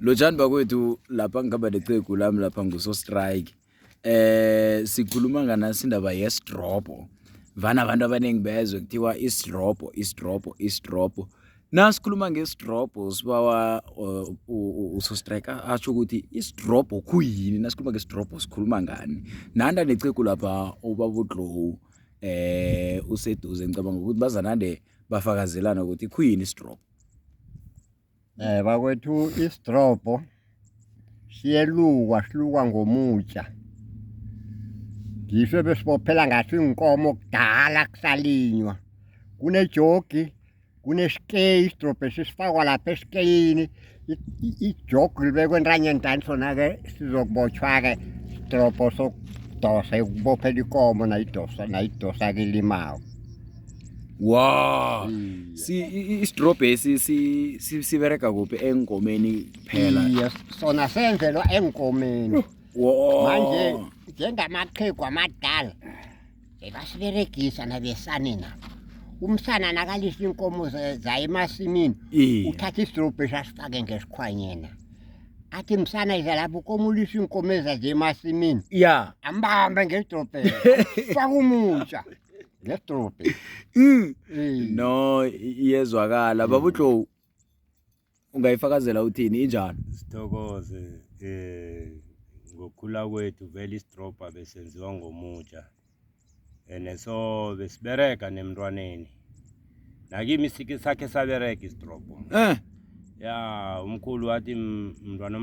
Lotshani bakwethu lapha ngihamba necegu lami lapha nguso strike. Sikhuluma nganasi indaba yesidrobho. Vana abantu abaningi bezwe kuthiwa isidrobho. Nasikhuluma ngesidrobho sibawa uso strike atsho ukuthi isidrobho khuyini. Nasikhuluma ngesidrobho sikhuluma ngani. Nanda necegu lapha ubabudlowu useduze ngicabanga ukuthi bazanande bafakazelana ukuthi khuyini isidrobho. Bakwethu isidrobho silukwa ngomutsha. Ngisho besibophela ngathi inkomo kudala kusalinywa. Kunejogi, kunesikeyi, isidrobho esifakwa lapha esikeyini. Ijogi libekwe entanyeni tani sona-ke sizokubotshwa-ke isidrobho sokudosa ukubophela inkomo nayidosa-ke ilimayo. Wow. Isidrobho sibereka kuphi enkomeni phela? Iye, sona senzelwa enkomeni. Wow. Manje njengamaqhegu amadala bebasiberegisa nabesanina. Umsana nakalisa inkomo zayo emasimini, uthatha isidrobho asifake ngesikhwanyena. Athi msana iza lapho ukomulisa inkomo ezaze emasimini. Yeah. Ambambe ngesidrobho. Faka umutsha. Ngesidrobho. No, iyezwakala. Babudlowu ungayifakazela uthini injani? Sithokoze ngokukhula kwethu vele isidrobha besenziwa ngomutsha. So besibereka nemntwaneni. Nakimi sakhe sabereka isidrobho. Ya umkhulu wathi mntwana